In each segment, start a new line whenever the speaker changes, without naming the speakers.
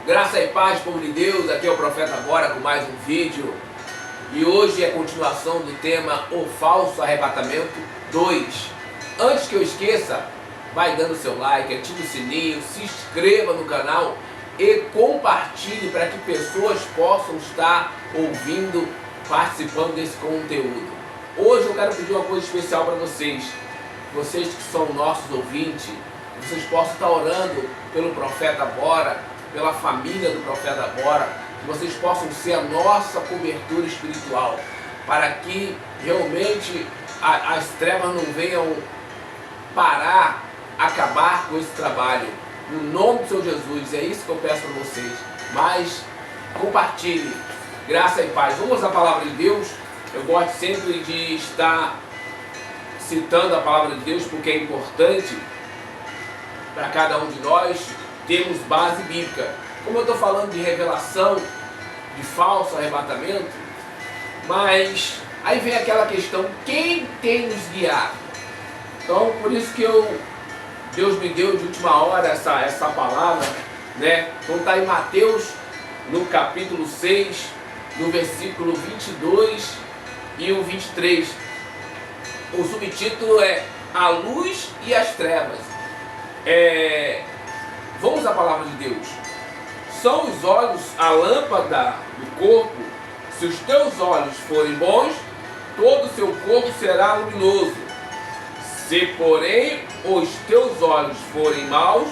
Graça e paz, povo de Deus, aqui é o Profeta Bora com mais um vídeo. E hoje é a continuação do tema O Falso Arrebatamento 2. Antes que eu esqueça, vai dando seu like, ative o sininho, se inscreva no canal e compartilhe para que pessoas possam estar ouvindo, participando desse conteúdo. Hoje eu quero pedir uma coisa especial para vocês que são nossos ouvintes, que vocês possam estar orando pelo Profeta Bora, pela família do Profeta Bora, que vocês possam ser a nossa cobertura espiritual, para que realmente as trevas não venham parar, acabar com esse trabalho. No nome do Senhor Jesus, é isso que eu peço para vocês. Mas compartilhe, graça e paz. Vamos à palavra de Deus. Eu gosto sempre de estar citando a palavra de Deus, porque é importante para cada um de nós termos base bíblica. Como eu estou falando de revelação, de falso arrebatamento, mas aí vem aquela questão, quem tem nos guiado? Então, por isso que Deus me deu de última hora essa palavra, né? Então está em Mateus, no capítulo 6, no versículo 22 e o 23. O subtítulo é A Luz e as Trevas. Vamos à palavra de Deus. São os olhos a lâmpada do corpo. Se os teus olhos forem bons, todo o seu corpo será luminoso. Se, porém, os teus olhos forem maus,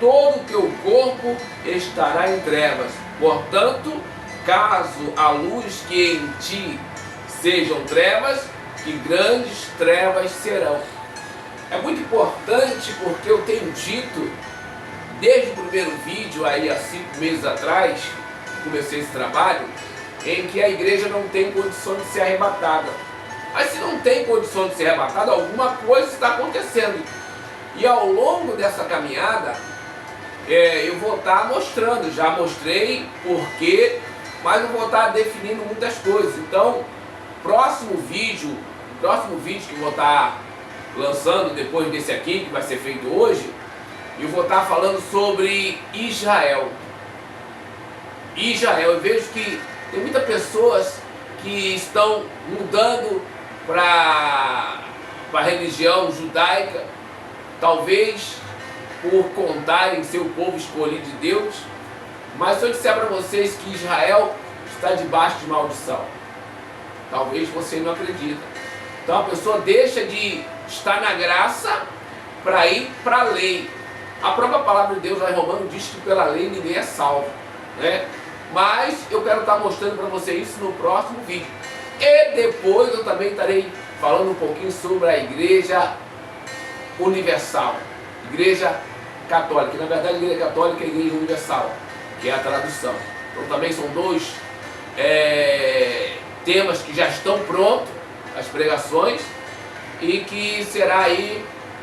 todo o teu corpo estará em trevas. Portanto, caso a luz que em ti sejam trevas, que grandes trevas serão. É muito importante porque eu tenho dito, desde o primeiro vídeo, aí há 5 meses atrás, comecei esse trabalho, em que a igreja não tem condição de ser arrebatada. Mas se não tem condição de ser arrebatada, alguma coisa está acontecendo. E ao longo dessa caminhada, eu vou estar mostrando, já mostrei porquê, mas eu vou estar definindo muitas coisas. Então, próximo vídeo que eu vou estar lançando depois desse aqui, que vai ser feito hoje, eu vou estar falando sobre Israel. Eu vejo que tem muitas pessoas que estão mudando para a religião judaica, talvez por contarem ser o povo escolhido de Deus, mas se eu disser para vocês que Israel está debaixo de maldição, talvez você não acredita. Então a pessoa deixa de estar na graça para ir para a lei. A própria palavra de Deus lá em Romanos diz que pela lei ninguém é salvo, né? Mas eu quero estar mostrando para você isso no próximo vídeo. E depois eu também estarei falando um pouquinho sobre a Igreja Universal, Igreja Católica. Na verdade, a Igreja Católica é a Igreja Universal, que é a tradução. Então também são dois temas que já estão prontos, as pregações, e que será aí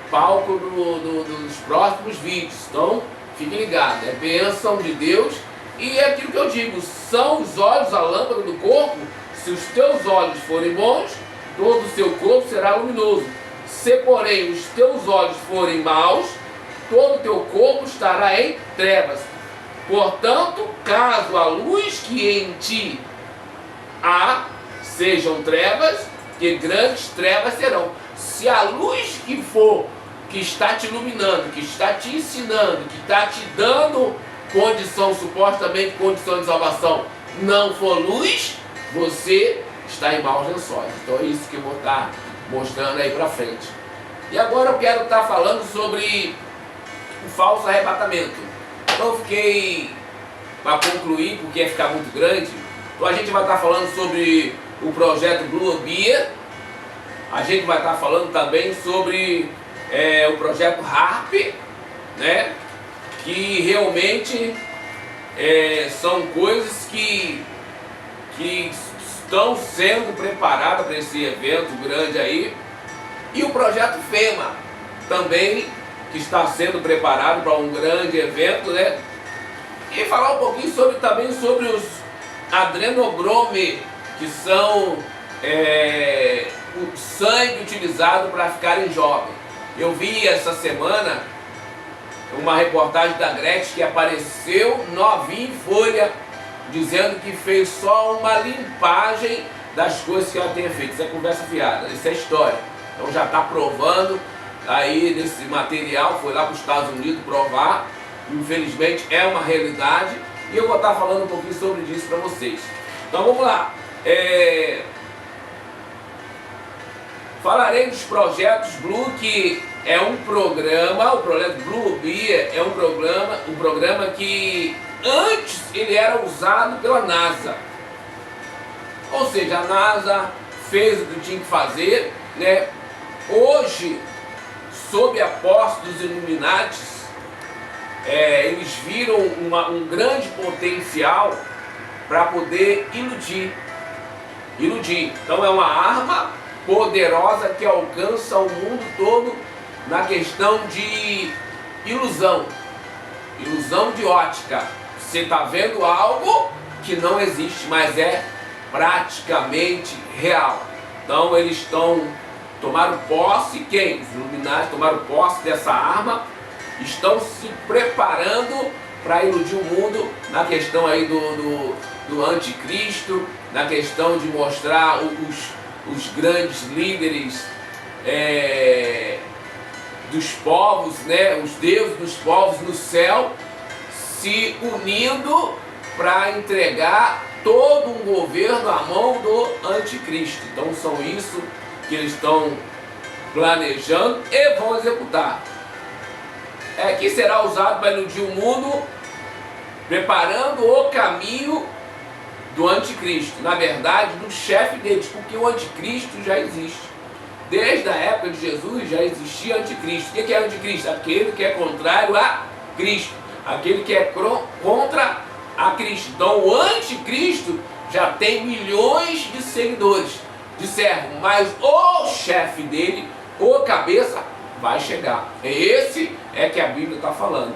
palco dos próximos vídeos. Então fique ligado, é bênção de Deus. E é aquilo que eu digo, são os olhos a lâmpada do corpo. Se os teus olhos forem bons, todo o seu corpo será luminoso. Se, porém, os teus olhos forem maus, todo o teu corpo estará em trevas. Portanto, caso a luz que em ti há sejam trevas, que grandes trevas serão. Se a luz que está te iluminando, que está te ensinando, que está te dando condição, supostamente condição de salvação, não for luz, você está em maus lençóis. Então é isso que eu vou estar mostrando aí pra frente. E agora eu quero estar falando sobre o falso arrebatamento. Então eu fiquei, para concluir, porque ia ficar muito grande, então a gente vai estar falando sobre o projeto Blue Beer. A gente vai estar falando também sobre o projeto HARP, né? Que realmente são coisas que estão sendo preparadas para esse evento grande aí. E o projeto FEMA também, que está sendo preparado para um grande evento, né? E falar um pouquinho também sobre os adrenobrome, que são o sangue utilizado para ficarem jovens. Eu vi essa semana uma reportagem da Gretchen que apareceu novinha em Folha, dizendo que fez só uma limpagem das coisas que ela tenha feito. Isso é conversa fiada, isso é história. Então já está provando aí nesse material, foi lá para os Estados Unidos provar, infelizmente é uma realidade, e eu vou estar falando um pouquinho sobre isso para vocês. Então vamos lá. Falarei dos projetos Blue, que é um programa, o projeto Blue Beer é um programa que antes ele era usado pela NASA. Ou seja, a NASA fez o que tinha que fazer, né? Hoje, sob a posse dos Illuminati, eles viram um grande potencial para poder iludir. Então é uma arma poderosa que alcança o mundo todo na questão de ilusão de ótica. Você está vendo algo que não existe, mas é praticamente real. Então eles tomaram posse, quem? Os Illuminati tomaram posse dessa arma, estão se preparando para iludir o mundo na questão aí do anticristo, na questão de mostrar os grandes líderes dos povos, né, os deuses dos povos no céu, se unindo para entregar todo um governo à mão do anticristo. Então são isso que eles estão planejando e vão executar. Que será usado para iludir o mundo, preparando o caminho do anticristo, na verdade do chefe deles, porque o anticristo já existe. Desde a época de Jesus já existia anticristo. O que é anticristo? Aquele que é contrário a Cristo, aquele que é contra a Cristo. Então o anticristo já tem milhões de seguidores, de servos, mas o chefe dele, o cabeça, vai chegar. Esse é que a Bíblia está falando.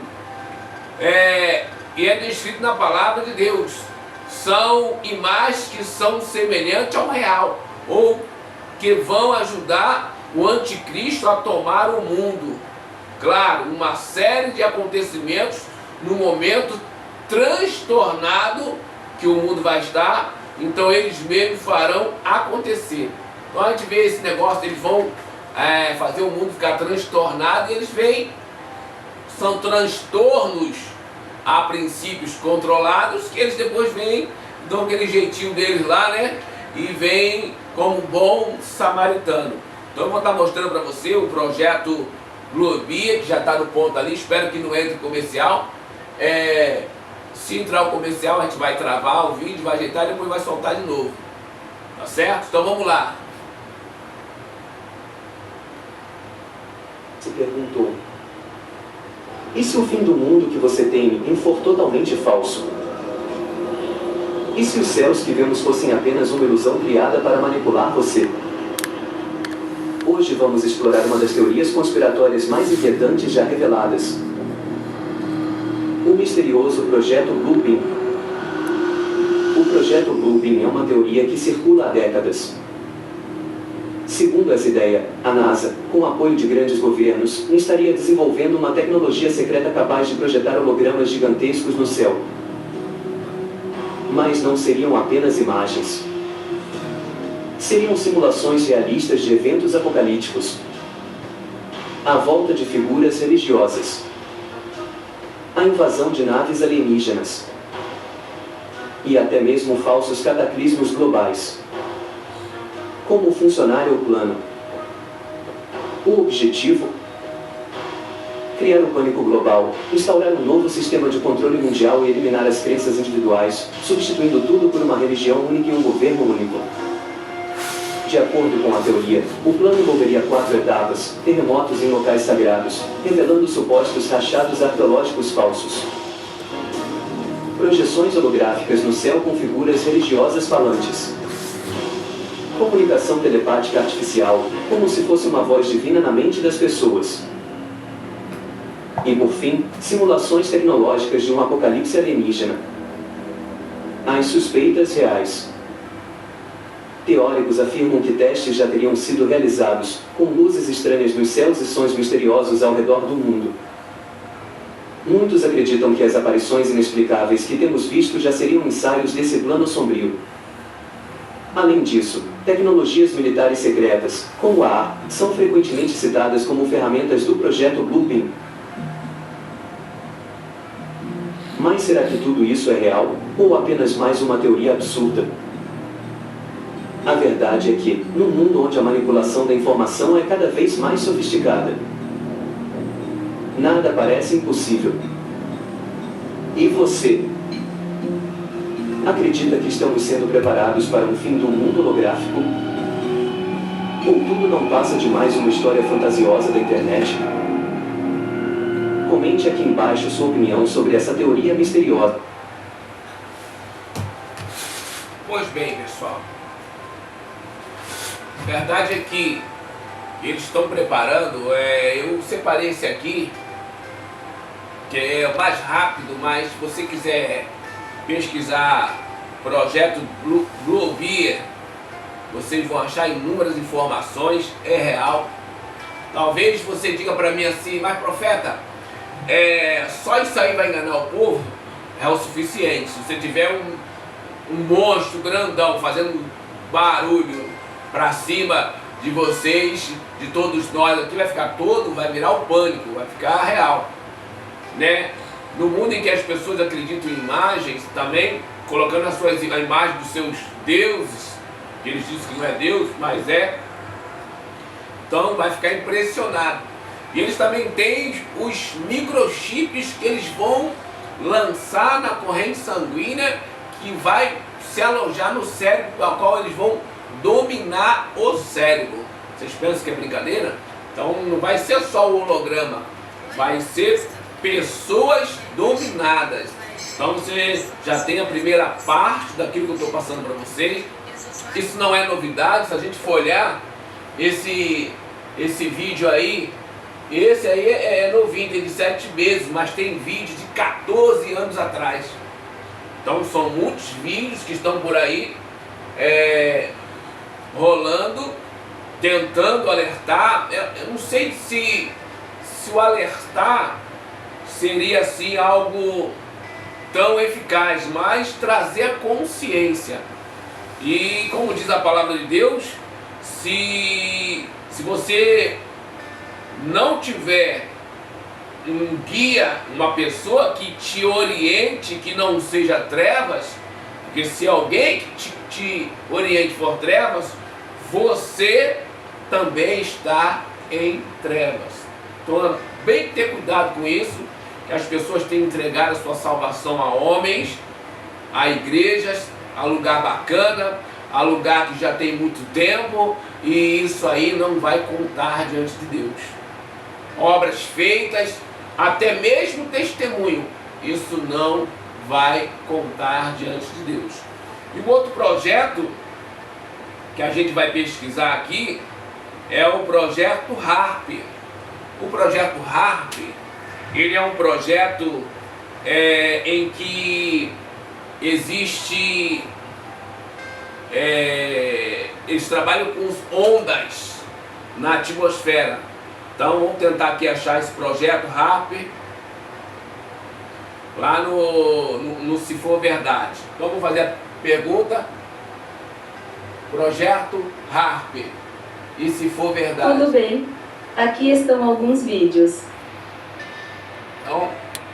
E é descrito na palavra de Deus. São imagens que são semelhantes ao real, ou que vão ajudar o anticristo a tomar o mundo. Claro, uma série de acontecimentos no momento transtornado que o mundo vai estar, então eles mesmos farão acontecer. Então a gente vê esse negócio, eles vão fazer o mundo ficar transtornado, e eles vêm, são transtornos a princípios controlados, que eles depois vêm, dão aquele jeitinho deles lá, né? E vêm como bom samaritano. Então eu vou estar mostrando para você o projeto Blue Beer, que já está no ponto ali, espero que não entre comercial. Se entrar o comercial, a gente vai travar o vídeo, vai ajeitar e depois vai soltar de novo. Tá certo? Então vamos lá.
Se perguntou: e se o fim do mundo que você teme for totalmente falso? E se os céus que vemos fossem apenas uma ilusão criada para manipular você? Hoje vamos explorar uma das teorias conspiratórias mais inquietantes já reveladas: o misterioso Projeto Blue Beam. O Projeto Blue Beam é uma teoria que circula há décadas. Segundo essa ideia, a NASA, com o apoio de grandes governos, estaria desenvolvendo uma tecnologia secreta capaz de projetar hologramas gigantescos no céu. Mas não seriam apenas imagens. Seriam simulações realistas de eventos apocalípticos. A volta de figuras religiosas. A invasão de naves alienígenas. E até mesmo falsos cataclismos globais. Como funcionar o plano? O objetivo? Criar o pânico global, instaurar um novo sistema de controle mundial e eliminar as crenças individuais, substituindo tudo por uma religião única e um governo único. De acordo com a teoria, o plano envolveria 4 etapas: terremotos em locais sagrados, revelando supostos rachados arqueológicos falsos, projeções holográficas no céu com figuras religiosas falantes, comunicação telepática artificial, como se fosse uma voz divina na mente das pessoas. E por fim, simulações tecnológicas de um apocalipse alienígena. As suspeitas reais. Teóricos afirmam que testes já teriam sido realizados, com luzes estranhas nos céus e sons misteriosos ao redor do mundo. Muitos acreditam que as aparições inexplicáveis que temos visto já seriam ensaios desse plano sombrio. Além disso, tecnologias militares secretas, como a são frequentemente citadas como ferramentas do projeto Bluebeam. Mas será que tudo isso é real, ou apenas mais uma teoria absurda? A verdade é que, num mundo onde a manipulação da informação é cada vez mais sofisticada, nada parece impossível. E você? Acredita que estamos sendo preparados para um fim do mundo holográfico? Ou tudo não passa de mais uma história fantasiosa da internet? Comente aqui embaixo sua opinião sobre essa teoria misteriosa.
Pois bem, pessoal. A verdade é que eles estão preparando, eu separei esse aqui, que é o mais rápido, mas se você quiser pesquisar projeto Bluebeam, vocês vão achar inúmeras informações, é real. Talvez você diga para mim assim, mas profeta, só isso aí vai enganar o povo? É o suficiente. Se você tiver um monstro grandão fazendo barulho para cima de vocês, de todos nós aqui, vai virar o pânico, vai ficar real, né? No mundo em que as pessoas acreditam em imagens, também colocando a imagem dos seus deuses, que eles dizem que não é Deus, mas é, então vai ficar impressionado. E eles também têm os microchips que eles vão lançar na corrente sanguínea, que vai se alojar no cérebro, ao qual eles vão dominar o cérebro. Vocês pensam que é brincadeira? Então não vai ser só o holograma, vai ser pessoas dominadas. Então você já tem a primeira parte daquilo que eu estou passando para vocês. Isso não é novidade. Se a gente for olhar esse vídeo aí, esse aí é novinho, tem de 7 meses, mas tem vídeo de 14 anos atrás. Então são muitos vídeos que estão por aí rolando, tentando alertar. Eu não sei se o alertar seria assim algo tão eficaz, mas trazer a consciência. E como diz a palavra de Deus, se você não tiver um guia, uma pessoa que te oriente, que não seja trevas, porque se alguém que te oriente for trevas, você também está em trevas. Então, bem ter cuidado com isso, que as pessoas têm entregado a sua salvação a homens, a igrejas, a lugar bacana, a lugar que já tem muito tempo, e isso aí não vai contar diante de Deus. Obras feitas, até mesmo testemunho, isso não vai contar diante de Deus. E o outro projeto que a gente vai pesquisar aqui é o projeto HARP. O projeto HARP, ele é um projeto em que existe, eles trabalham com ondas na atmosfera. Então vamos tentar aqui achar esse projeto HARP lá no Se For Verdade. Então vamos fazer a pergunta: projeto HARP, e se for verdade?
Tudo bem, aqui estão alguns vídeos.
Então,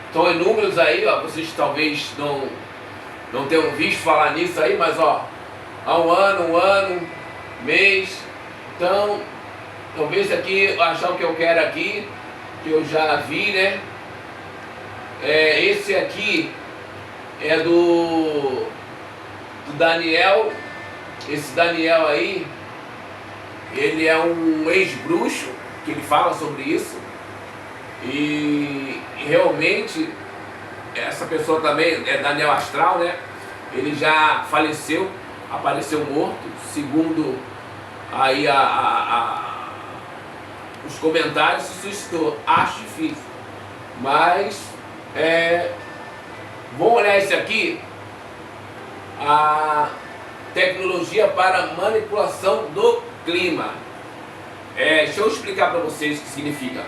estão inúmeros aí, ó, vocês talvez não tenham visto falar nisso aí, mas ó, há um ano, mês. Então, talvez aqui, achar o que eu quero aqui, que eu já vi, né? Esse aqui é do Daniel. Esse Daniel aí, ele é um ex-bruxo, que ele fala sobre isso. E realmente, essa pessoa também é Daniel Astral, né? Ele já faleceu, apareceu morto, segundo aí os comentários se suscitou. Acho difícil, mas vamos olhar esse aqui, a tecnologia para manipulação do clima. Deixa eu explicar para vocês o que significa.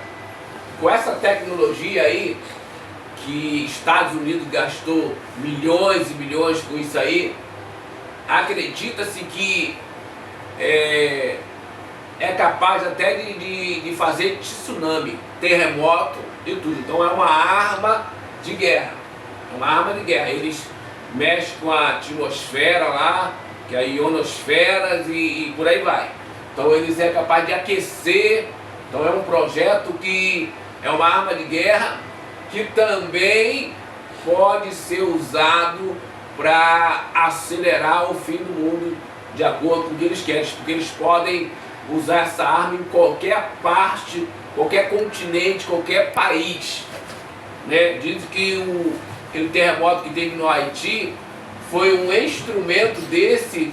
Com essa tecnologia aí, que Estados Unidos gastou milhões e milhões com isso aí, acredita-se que é capaz até de fazer tsunami, terremoto e tudo. Então é uma arma de guerra. É uma arma de guerra. Eles mexem com a atmosfera lá, que é a ionosfera e por aí vai. Então eles é capaz de aquecer. Então é um projeto que é uma arma de guerra que também pode ser usado para acelerar o fim do mundo, de acordo com o que eles querem, porque eles podem usar essa arma em qualquer parte, qualquer continente, qualquer país, né? Diz que aquele terremoto que teve no Haiti foi um instrumento desse,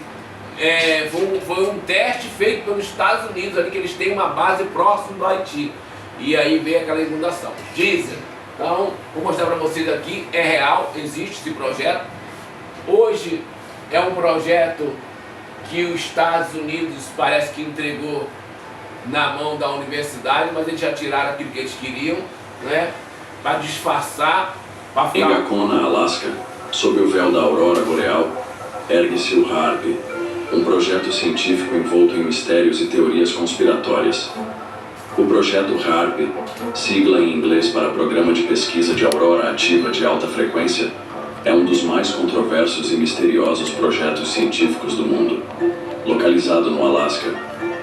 foi um teste feito pelos Estados Unidos, ali que eles têm uma base próximo do Haiti, e aí veio aquela inundação. Dizem. Então, vou mostrar para vocês aqui, é real, existe esse projeto. Hoje é um projeto que os Estados Unidos parece que entregou na mão da universidade, mas eles já tiraram aquilo que eles queriam, né? Para disfarçar, para ficar...
Em Gacona, Alasca, sob o véu da aurora boreal, ergue-se o HAARP, um projeto científico envolto em mistérios e teorias conspiratórias. O projeto HAARP, sigla em inglês para Programa de Pesquisa de Aurora Ativa de Alta Frequência, é um dos mais controversos e misteriosos projetos científicos do mundo. Localizado no Alasca,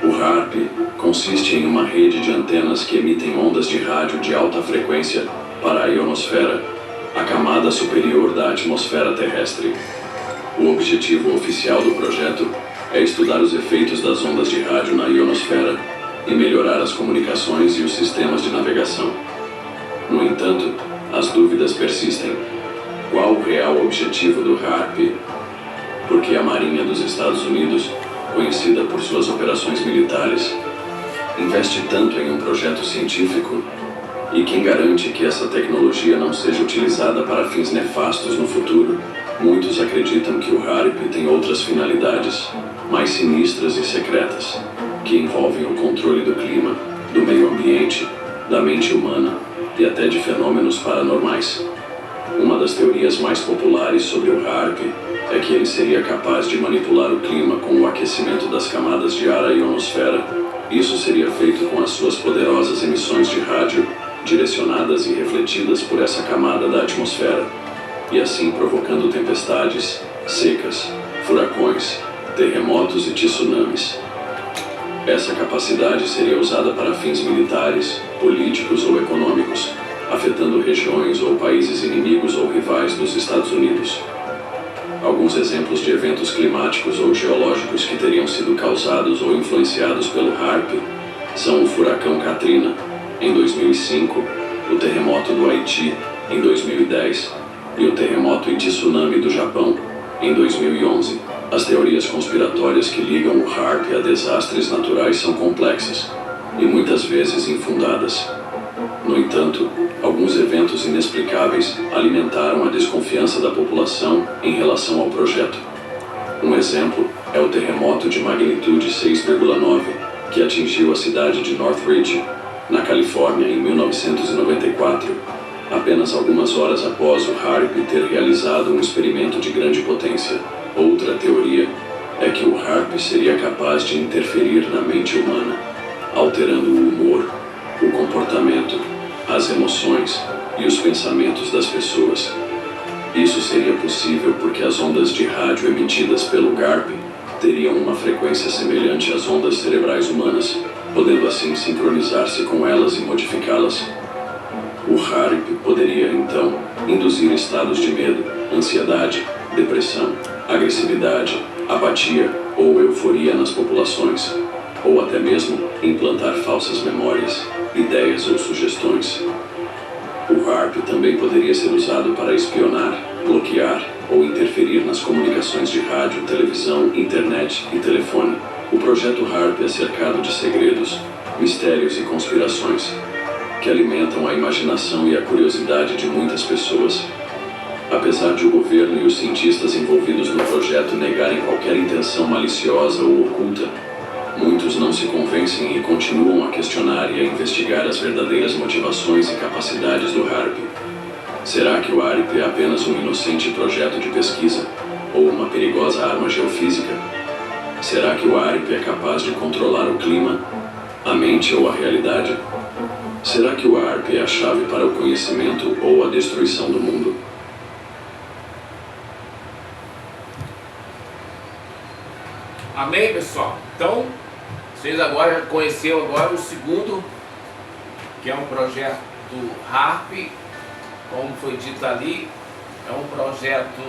o HAARP consiste em uma rede de antenas que emitem ondas de rádio de alta frequência para a ionosfera, a camada superior da atmosfera terrestre. O objetivo oficial do projeto é estudar os efeitos das ondas de rádio na ionosfera e melhorar as comunicações e os sistemas de navegação. No entanto, as dúvidas persistem. Qual o real objetivo do HAARP? Por que a Marinha dos Estados Unidos, conhecida por suas operações militares, investe tanto em um projeto científico? E quem garante que essa tecnologia não seja utilizada para fins nefastos no futuro? Muitos acreditam que o HAARP tem outras finalidades, mais sinistras e secretas, que envolvem o controle do clima, do meio ambiente, da mente humana e até de fenômenos paranormais. Uma das teorias mais populares sobre o HAARP é que ele seria capaz de manipular o clima com o aquecimento das camadas de ar à ionosfera. Isso seria feito com as suas poderosas emissões de rádio, direcionadas e refletidas por essa camada da atmosfera, e assim provocando tempestades, secas, furacões, terremotos e tsunamis. Essa capacidade seria usada para fins militares, políticos ou econômicos, afetando regiões ou países inimigos ou rivais dos Estados Unidos. Alguns exemplos de eventos climáticos ou geológicos que teriam sido causados ou influenciados pelo HAARP são o furacão Katrina, em 2005, o terremoto do Haiti, em 2010, e o terremoto e tsunami do Japão, em 2011. As teorias conspiratórias que ligam o HAARP a desastres naturais são complexas e muitas vezes infundadas. No entanto, alguns eventos inexplicáveis alimentaram a desconfiança da população em relação ao projeto. Um exemplo é o terremoto de magnitude 6,9, que atingiu a cidade de Northridge, na Califórnia, em 1994, apenas algumas horas após o HAARP ter realizado um experimento de grande potência. Outra teoria é que o HAARP seria capaz de interferir na mente humana, alterando o humor, o comportamento, as emoções e os pensamentos das pessoas. Isso seria possível porque as ondas de rádio emitidas pelo HAARP teriam uma frequência semelhante às ondas cerebrais humanas, podendo assim sincronizar-se com elas e modificá-las. O HAARP poderia, então, induzir estados de medo, ansiedade, depressão, agressividade, apatia ou euforia nas populações, ou até mesmo implantar falsas memórias, ideias ou sugestões. O HAARP também poderia ser usado para espionar, bloquear ou interferir nas comunicações de rádio, televisão, internet e telefone. O projeto HAARP é cercado de segredos, mistérios e conspirações que alimentam a imaginação e a curiosidade de muitas pessoas. Apesar de o governo e os cientistas envolvidos no projeto negarem qualquer intenção maliciosa ou oculta, muitos não se convencem e continuam a questionar e a investigar as verdadeiras motivações e capacidades do HAARP. Será que o ARP é apenas um inocente projeto de pesquisa? Ou uma perigosa arma geofísica? Será que o ARP é capaz de controlar o clima, a mente ou a realidade? Será que o ARP é a chave para o conhecimento ou a destruição do mundo?
Amém, pessoal? Então, vocês agora conheceram agora o segundo, que é um projeto do HAARP, como foi dito ali, é um projeto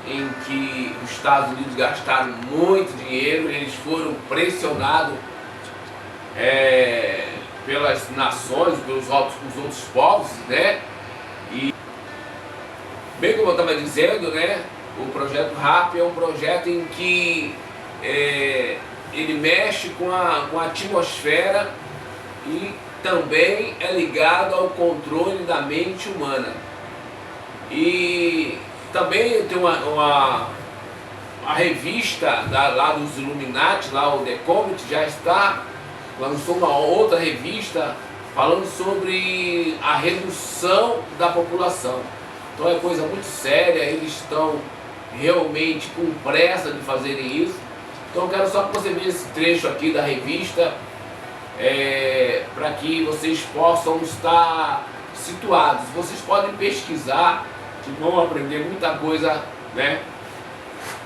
em que os Estados Unidos gastaram muito dinheiro, eles foram pressionados pelas nações, pelos outros povos, né? E, bem como eu estava dizendo, né? O projeto HAARP é um projeto em que ele mexe com a atmosfera e também é ligado ao controle da mente humana. E também tem a revista lá dos Illuminati, lá o The Comet, lançou uma outra revista falando sobre a redução da população. Então é coisa muito séria, eles estão realmente com pressa de fazerem isso. Então eu quero só que você veja esse trecho aqui da revista, para que vocês possam estar situados. Vocês podem pesquisar, que vão aprender muita coisa, né,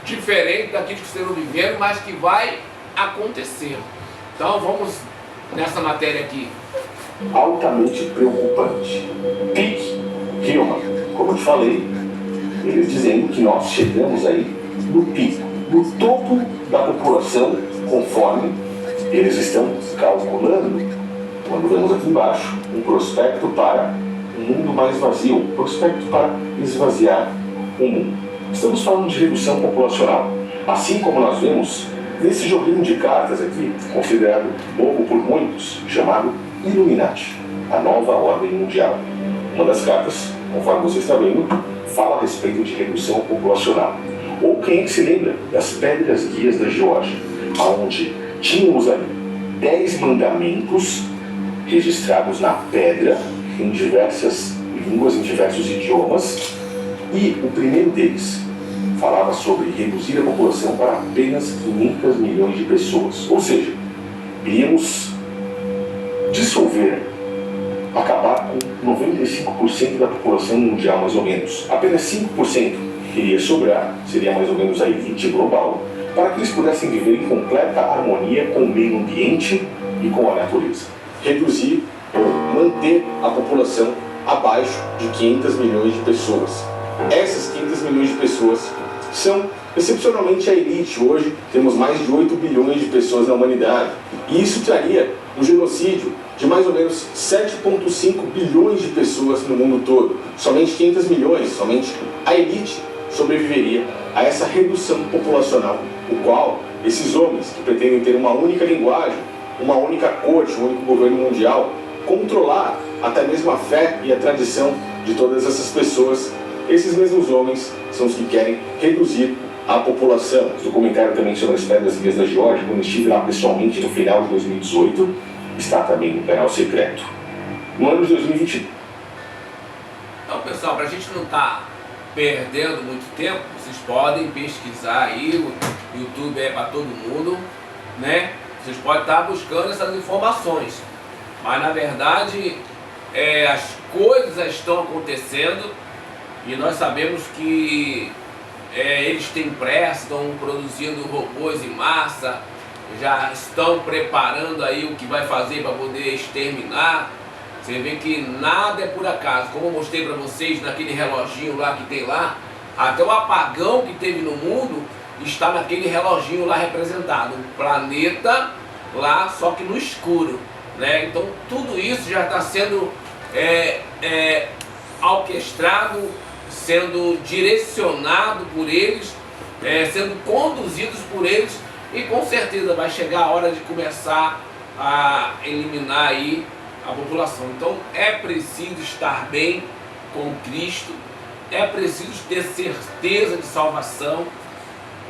diferente daquilo que estão vivendo, mas que vai acontecer. Então vamos nessa matéria aqui.
Altamente preocupante. Peak Human. Como eu te falei, eles dizendo que nós chegamos aí no pico, no topo da população, conforme eles estão calculando, quando vemos aqui embaixo, um prospecto para um mundo mais vazio, um prospecto para esvaziar o mundo. Estamos falando de redução populacional. Assim como nós vemos nesse joguinho de cartas aqui, considerado bobo por muitos, chamado Illuminati, a nova ordem mundial. Uma das cartas, conforme você está vendo, fala a respeito de redução populacional. Ou quem é que se lembra das pedras guias da Geórgia, onde tínhamos ali 10 mandamentos registrados na pedra, em diversas línguas, em diversos idiomas, e o primeiro deles falava sobre reduzir a população para apenas 500 milhões de pessoas. Ou seja, iríamos dissolver, acabar com 95% da população mundial, mais ou menos. Apenas 5% iria sobrar, seria mais ou menos aí 20 global, para que eles pudessem viver em completa harmonia com o meio ambiente e com a natureza. Reduzir ou manter a população abaixo de 500 milhões de pessoas. Essas 500 milhões de pessoas são excepcionalmente a elite. Hoje temos mais de 8 bilhões de pessoas na humanidade. E isso traria um genocídio de mais ou menos 7,5 bilhões de pessoas no mundo todo. Somente 500 milhões, somente a elite sobreviveria a essa redução populacional, o qual esses homens que pretendem ter uma única linguagem, uma única corte, um único governo mundial, controlar até mesmo a fé e a tradição de todas essas pessoas, esses mesmos homens são os que querem reduzir a população. O documentário também sobre as pedras guias da Geórgia, quando estive lá pessoalmente no final de 2018, está também no canal secreto. No ano de 2020.
Então, pessoal, para a gente não estar perdendo muito tempo, vocês podem pesquisar aí, o YouTube é para todo mundo, né? Vocês podem estar buscando essas informações, mas na verdade as coisas estão acontecendo e nós sabemos que eles têm pressa, estão produzindo robôs em massa, já estão preparando aí o que vai fazer para poder exterminar. Você vê que nada é por acaso. Como eu mostrei para vocês naquele reloginho lá que tem lá, até o apagão que teve no mundo está naquele reloginho lá representado. Um planeta lá, só que no escuro, né? Então tudo isso já está sendo orquestrado, sendo direcionado por eles, sendo conduzidos por eles, e com certeza vai chegar a hora de começar a eliminar aí a população. Então é preciso estar bem com Cristo, é preciso ter certeza de salvação.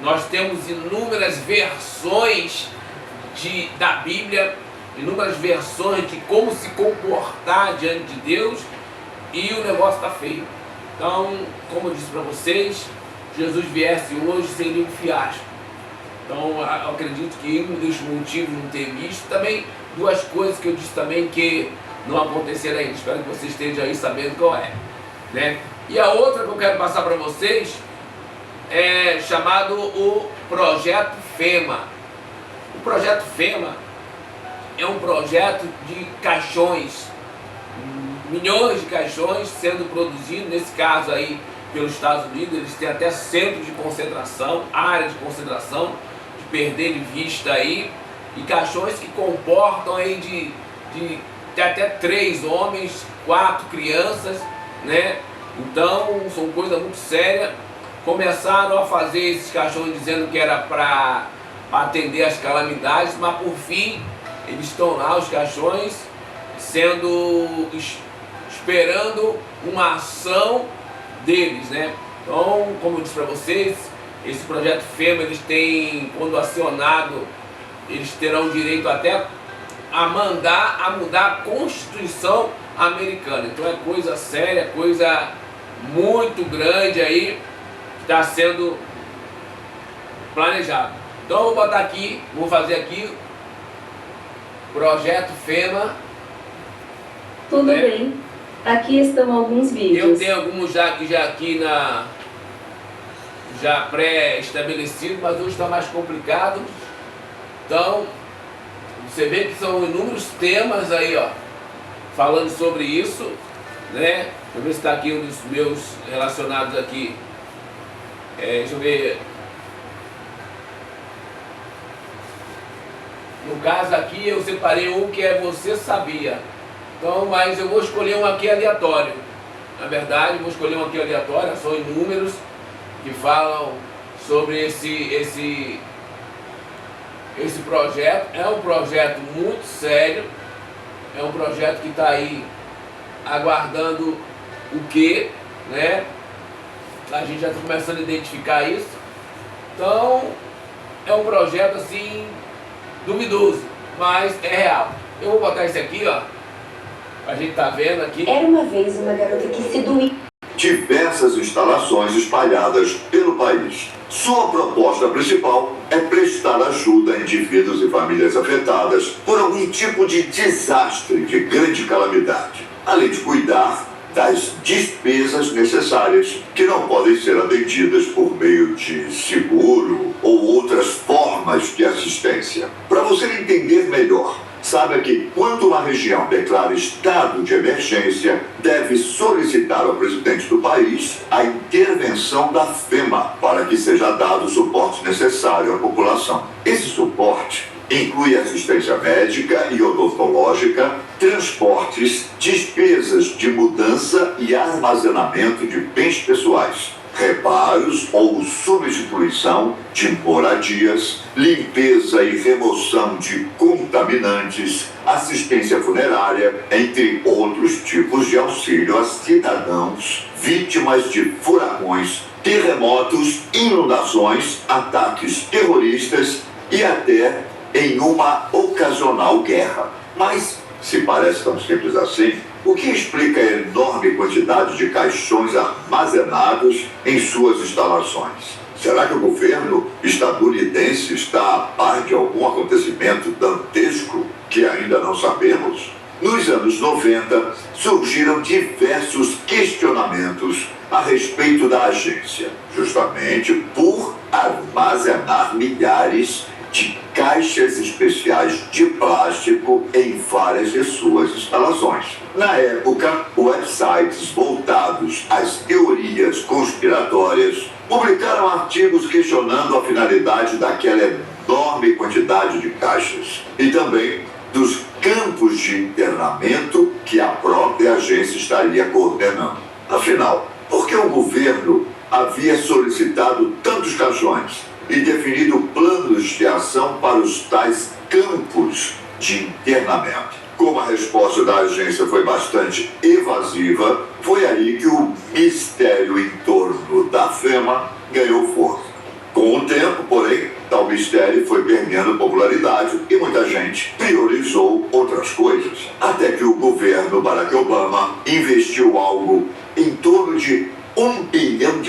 Nós temos inúmeras versões da Bíblia, inúmeras versões de como se comportar diante de Deus, e o negócio está feio. Então, como eu disse para vocês, Jesus viesse hoje seria um fiasco. Então, eu acredito que um dos motivos de não ter visto, também duas coisas que eu disse também que não aconteceram ainda. Espero que vocês estejam aí sabendo qual é, né? E a outra que eu quero passar para vocês é chamado o Projeto FEMA. O Projeto FEMA é um projeto de caixões, milhões de caixões sendo produzidos, nesse caso aí pelos Estados Unidos. Eles têm até centro de concentração, área de concentração, de perder de vista aí, e caixões que comportam aí de até 3 homens, 4 crianças, né? Então são coisa muito séria. Começaram a fazer esses caixões dizendo que era para atender as calamidades, mas por fim eles estão lá, os caixões, esperando uma ação deles, né? Então, como eu disse para vocês, esse projeto FEMA, eles têm, quando acionado, eles terão direito até a mudar a Constituição americana. Então é coisa séria, coisa muito grande aí que está sendo planejado. Então eu vou botar aqui, vou fazer aqui Projeto FEMA.
Tudo bem. Aqui estão alguns vídeos.
Eu tenho alguns já aqui já pré-estabelecido, mas hoje está mais complicado. Então, você vê que são inúmeros temas aí, ó, falando sobre isso, né? Deixa eu ver se está aqui um dos meus relacionados aqui. Deixa eu ver. No caso aqui eu separei um que é Você Sabia. Então, mas eu vou escolher um aqui aleatório. Na verdade, vou escolher um aqui aleatório, são inúmeros que falam sobre esse projeto. É um projeto muito sério, é um projeto que está aí aguardando o quê, né? A gente já está começando a identificar isso. Então, é um projeto assim, duvidoso, mas é real. Eu vou botar esse aqui, ó, a gente tá vendo aqui.
Era uma vez uma garota que se doía.
Diversas instalações espalhadas pelo país. Sua proposta principal é prestar ajuda a indivíduos e famílias afetadas por algum tipo de desastre de grande calamidade, além de cuidar das despesas necessárias que não podem ser atendidas por meio de seguro ou outras formas de assistência. Para você entender melhor, saiba que quando uma região declara estado de emergência, deve solicitar ao presidente do país a intervenção da FEMA para que seja dado o suporte necessário à população. Esse suporte inclui assistência médica e odontológica, transportes, despesas de mudança e armazenamento de bens pessoais, reparos ou substituição de moradias, limpeza e remoção de contaminantes, assistência funerária, entre outros tipos de auxílio a cidadãos vítimas de furacões, terremotos, inundações, ataques terroristas e até em uma ocasional guerra. Mas, se parece tão simples assim, o que explica a enorme quantidade de caixões armazenados em suas instalações? Será que o governo estadunidense está a par de algum acontecimento dantesco que ainda não sabemos? Nos anos 90, surgiram diversos questionamentos a respeito da agência, justamente por armazenar milhares de caixas especiais de plástico em várias de suas instalações. Na época, websites voltados às teorias conspiratórias publicaram artigos questionando a finalidade daquela enorme quantidade de caixas e também dos campos de internamento que a própria agência estaria coordenando. Afinal, por que o governo havia solicitado tantos caixões e definido planos de ação para os tais campos de internamento? Como a resposta da agência foi bastante evasiva, foi aí que o mistério em torno da FEMA ganhou força. Com o tempo, porém, tal mistério foi perdendo popularidade e muita gente priorizou outras coisas. Até que o governo Barack Obama investiu algo em torno de US$ 1 bilhão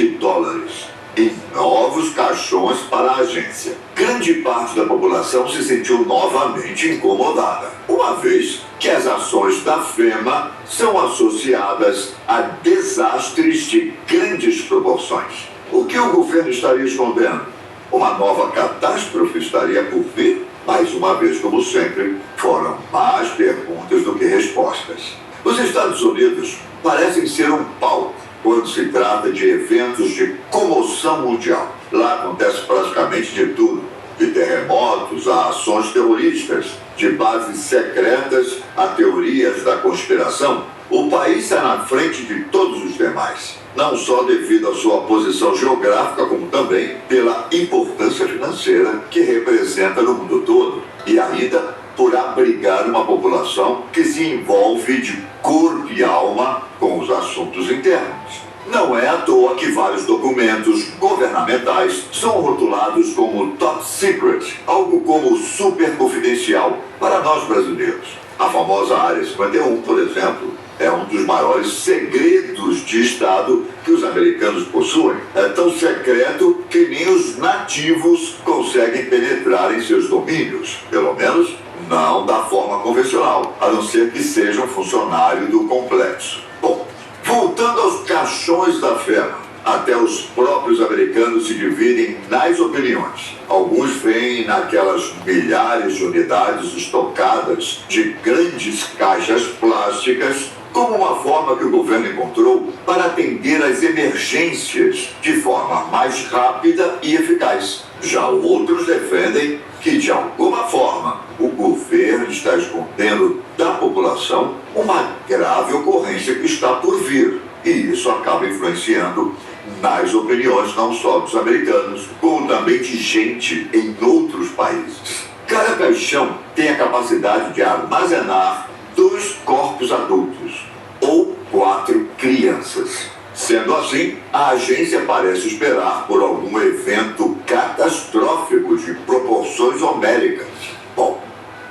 em novos caixões para a agência. Grande parte da população se sentiu novamente incomodada, uma vez que as ações da FEMA são associadas a desastres de grandes proporções. O que o governo estaria escondendo? Uma nova catástrofe estaria por vir? Mais uma vez, como sempre, foram mais perguntas do que respostas. Os Estados Unidos parecem ser um palco quando se trata de eventos de comoção mundial. Lá acontece praticamente de tudo, de terremotos a ações terroristas, de bases secretas a teorias da conspiração. O país está na frente de todos os demais, não só devido à sua posição geográfica, como também pela importância financeira que representa no mundo todo, e ainda por abrigar uma população que se envolve de corpo e alma com os assuntos internos. Não é à toa que vários documentos governamentais são rotulados como top secret, algo como super confidencial para nós brasileiros. A famosa Área 51, por exemplo, é um dos maiores segredos de Estado que os americanos possuem. É tão secreto que nem os nativos conseguem penetrar em seus domínios, pelo menos não da forma convencional, a não ser que seja um funcionário do complexo. Bom, voltando aos caixões da FEMA, até os próprios americanos se dividem nas opiniões. Alguns veem naquelas milhares de unidades estocadas de grandes caixas plásticas como uma forma que o governo encontrou para atender às emergências de forma mais rápida e eficaz. Já outros defendem que, de alguma forma, o governo está escondendo da população uma grave ocorrência que está por vir. E isso acaba influenciando nas opiniões não só dos americanos, como também de gente em outros países. Cada caixão tem a capacidade de armazenar 2 corpos adultos ou 4 crianças. Sendo assim, a agência parece esperar por algum evento catastrófico de proporções homéricas. Bom,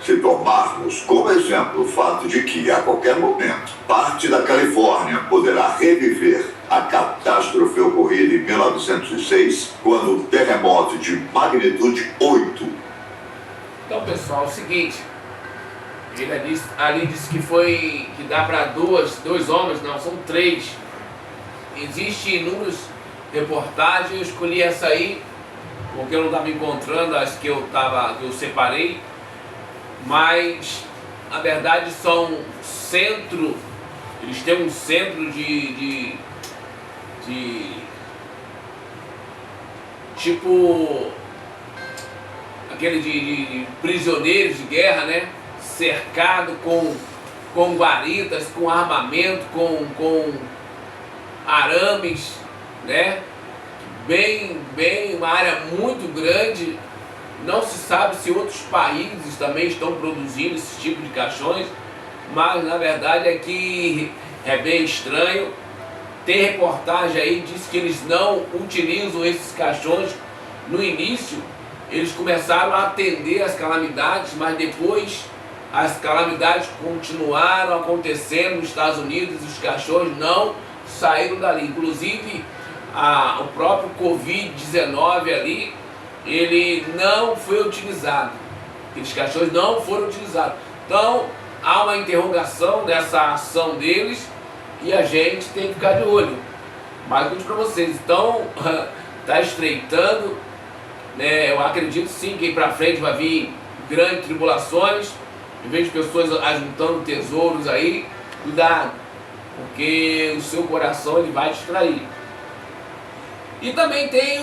se tomarmos como exemplo o fato de que, a qualquer momento, parte da Califórnia poderá reviver a catástrofe ocorrida em 1906, quando um terremoto de magnitude 8.
Então, pessoal, é o seguinte, ele ali disse que dá para dois homens, não, são 3. Existem inúmeras reportagens, eu escolhi essa aí, porque eu não estava encontrando as que eu separei, mas na verdade são centro, eles têm um centro de tipo aquele de prisioneiros de guerra, né? Cercado com guaritas, com armamento, com arames, né? Uma área muito grande. Não se sabe se outros países também estão produzindo esse tipo de caixões, mas na verdade é que é bem estranho. Tem reportagem aí, diz que eles não utilizam esses caixões. No início eles começaram a atender as calamidades, mas depois as calamidades continuaram acontecendo nos Estados Unidos e os caixões não saíram dali. Inclusive o próprio Covid-19 ali, ele não foi utilizado. Aqueles caixões não foram utilizados. Então há uma interrogação dessa ação deles e a gente tem que ficar de olho. Mas eu digo para vocês, então está estreitando, né? Eu acredito sim que aí para frente vai vir grandes tribulações. Em vez de pessoas ajuntando tesouros aí, cuidado, porque o seu coração ele vai distrair. E também tem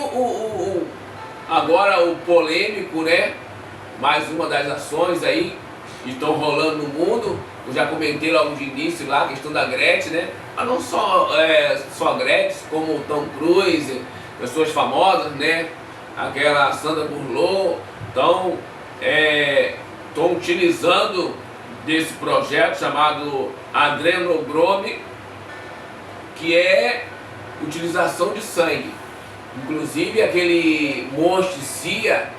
agora o polêmico, né? Mais uma das ações aí que estão rolando no mundo. Eu já comentei logo de início lá a questão da Gretchen, né? Mas não só a Gretchen, como o Tom Cruise, pessoas famosas, né? Aquela Sandra Bullock. Então, estão utilizando desse projeto chamado adrenochrome, que é utilização de sangue. Inclusive aquele monstro Cia,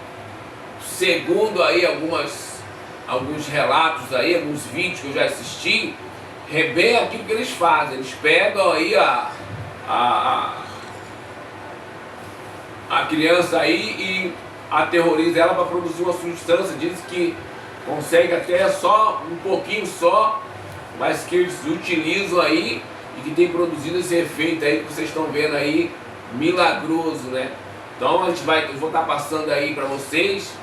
segundo aí alguns relatos aí, alguns vídeos que eu já assisti, é bem aquilo que eles fazem. Eles pegam aí a a criança aí e aterroriza ela para produzir uma substância. Diz que consegue até só um pouquinho só, mas que eles utilizam aí e que tem produzido esse efeito aí que vocês estão vendo aí, milagroso, né? Então eu vou estar passando aí para vocês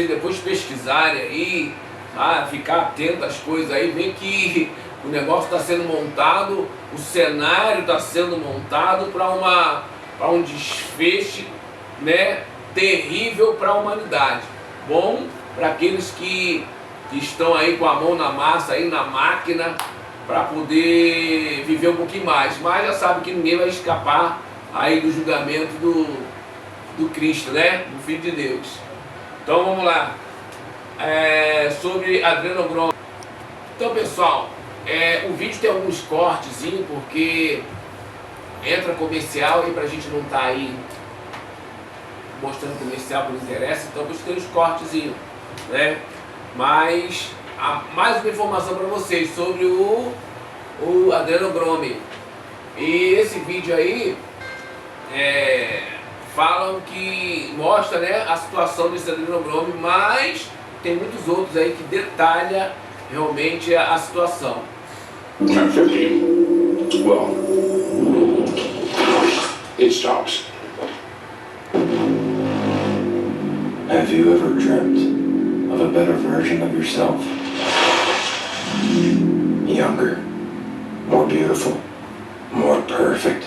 depois pesquisarem aí, ficar atento às coisas aí, ver que o negócio está sendo montado, o cenário está sendo montado para um desfecho, né, terrível para a humanidade. Bom para aqueles que estão aí com a mão na massa, aí na máquina, para poder viver um pouquinho mais. Mas já sabe que ninguém vai escapar aí do julgamento do Cristo, né, do Filho de Deus. Então vamos lá, sobre adrenograma. Então pessoal, o vídeo tem alguns cortezinhos, porque entra comercial e pra gente não tá aí mostrando comercial que não interessa, então por isso tem os cortezinhos, né? Mas mais uma informação para vocês sobre o adrenograma. E esse vídeo aí falam que mostra, né, a situação desse adrenograma, mas tem muitos outros aí que detalha realmente a situação.
Okay. Well, it stops.
Have you ever dreamt of a better version of yourself? Younger, more beautiful, more perfect.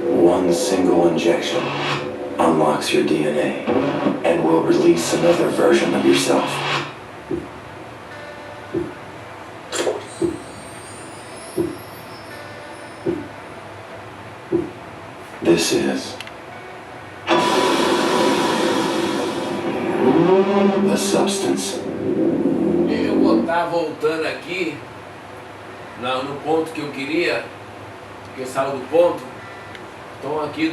One single injection unlocks your DNA and will release another version of yourself. This is the substance.
Eu vou estar voltando aqui no ponto que eu queria, porque saiu do ponto. Então aqui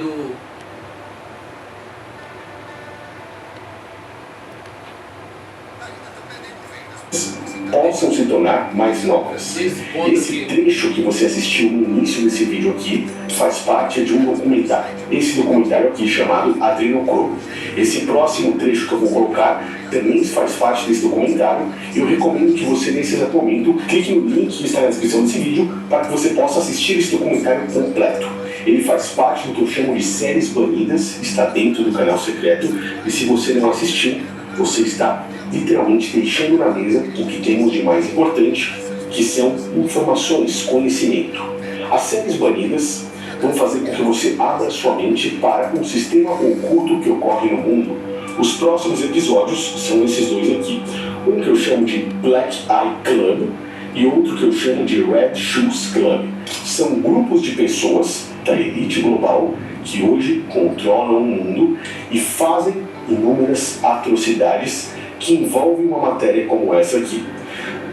possam se tornar mais novas. Esse trecho que você assistiu no início desse vídeo aqui faz parte de um documentário. Esse documentário aqui chamado Adrenochrome. Esse próximo trecho que eu vou colocar também faz parte desse documentário. Eu recomendo que você, nesse exato momento, clique no link que está na descrição desse vídeo para que você possa assistir esse documentário completo. Ele faz parte do que eu chamo de séries banidas, está dentro do canal secreto, e se você não assistiu, você está literalmente deixando na mesa o que temos de mais importante, que são informações, conhecimento. As séries banidas vão fazer com que você abra sua mente para um sistema oculto que ocorre no mundo. Os próximos episódios são esses dois aqui. Um que eu chamo de Black Eye Club e outro que eu chamo de Red Shoes Club. São grupos de pessoas da elite global que hoje controlam o mundo e fazem inúmeras atrocidades que envolvem uma matéria como essa aqui.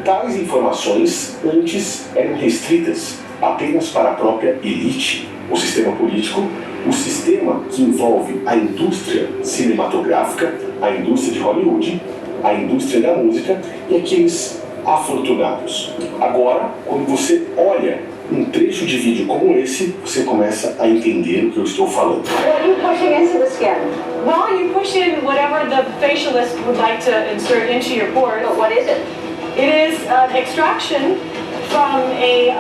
Tais informações antes eram restritas apenas para a própria elite, o sistema político, o sistema que envolve a indústria cinematográfica, a indústria de Hollywood, a indústria da música e aqueles afortunados. Agora, quando você olha um trecho de vídeo como esse, você começa a entender o que eu estou falando.
What are you pushing into the skin?
Well, you push in whatever the facialist would like to insert into your pores.
But what is it?
It is an extraction from a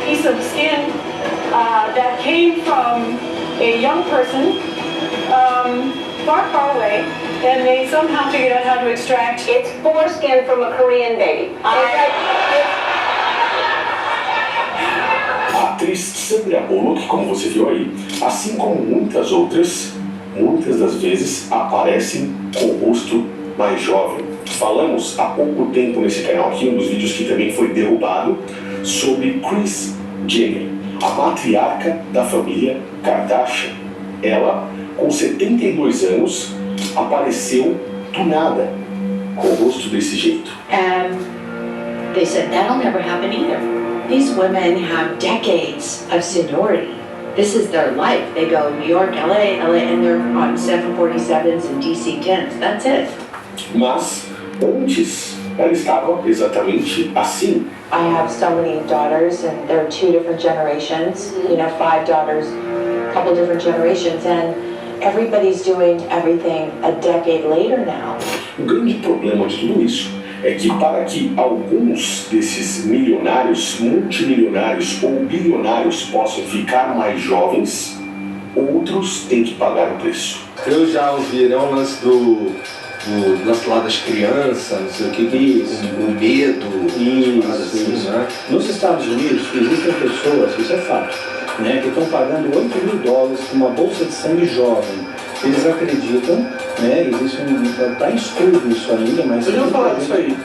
piece of skin that came from a young person far, far away, and they somehow figured out how to extract.
It's foreskin from a Korean baby.
A atriz Sandra Bullock, como você viu aí, assim como muitas outras, muitas das vezes aparecem com o rosto mais jovem. Falamos há pouco tempo nesse canal aqui, um dos vídeos que também foi derrubado, sobre Kris Jenner, a matriarca da família Kardashian. Ela, com 72 anos, apareceu do nada, com o rosto desse jeito.
And they said that'll never happen either. These women have decades of seniority. This is their life. They go New York, LA, and they're on 747s and DC-10s. That's it.
Mas antes ela estava exatamente assim.
I have so many daughters, and there are 2 different generations. You know, 5 daughters, a couple different generations, and everybody's doing everything a decade later now.
O grande problema de tudo isso é que para que alguns desses milionários, multimilionários ou bilionários possam ficar mais jovens, outros têm que pagar o preço.
Eu já ouvi, né, o lance do lado das crianças, não sei o que, o medo,
Isso.
né?
Nos Estados Unidos existem pessoas, isso é fato, né, que estão pagando $8.000 por uma bolsa de sangue jovem. Eles acreditam, né, existe está escuro isso ainda, mas...
Eu já falar disso aí.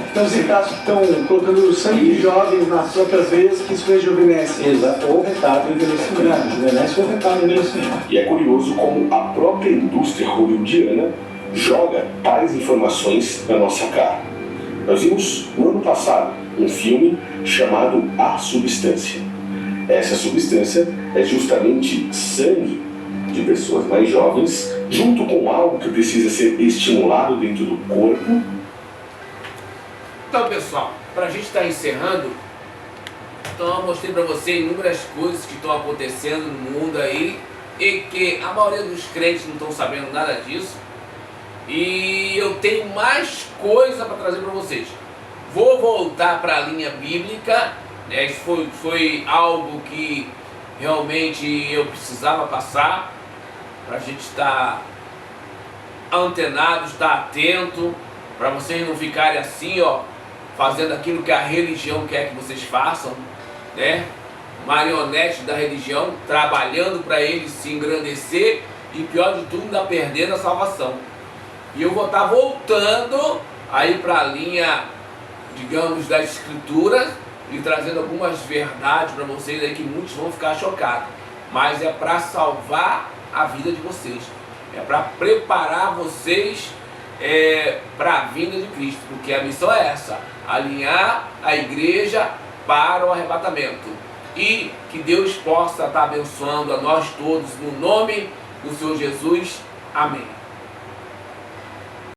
Então
os casos estão colocando sangue jovem nas próprias veias, que isso rejuvenesce.
Exato, ou retarda o envelhecimento. Rejuvenesce ou retarda o envelhecimento.
E é curioso como a própria indústria hollywoodiana joga tais informações na nossa cara. Nós vimos no ano passado um filme chamado A Substância. Essa substância é justamente sangue de pessoas mais jovens, junto com algo que precisa ser estimulado dentro do corpo.
Então, pessoal, para a gente estar encerrando, então eu mostrei para você inúmeras coisas que estão acontecendo no mundo aí e que a maioria dos crentes não estão sabendo nada disso. E eu tenho mais coisa para trazer para vocês. Vou voltar para a linha bíblica, né? Isso foi algo que realmente eu precisava passar para a gente estar antenado, estar atento, para vocês não ficarem assim, ó, fazendo aquilo que a religião quer que vocês façam, né? Marionete da religião, trabalhando para eles se engrandecer e, pior de tudo, ainda perdendo a salvação. E eu vou estar voltando aí para a linha, digamos, das escrituras e trazendo algumas verdades para vocês aí que muitos vão ficar chocados. Mas é para salvar a vida de vocês. É para preparar vocês para a vinda de Cristo. Porque a missão é essa: alinhar a igreja para o arrebatamento. E que Deus possa estar abençoando a nós todos no nome do Senhor Jesus. Amém.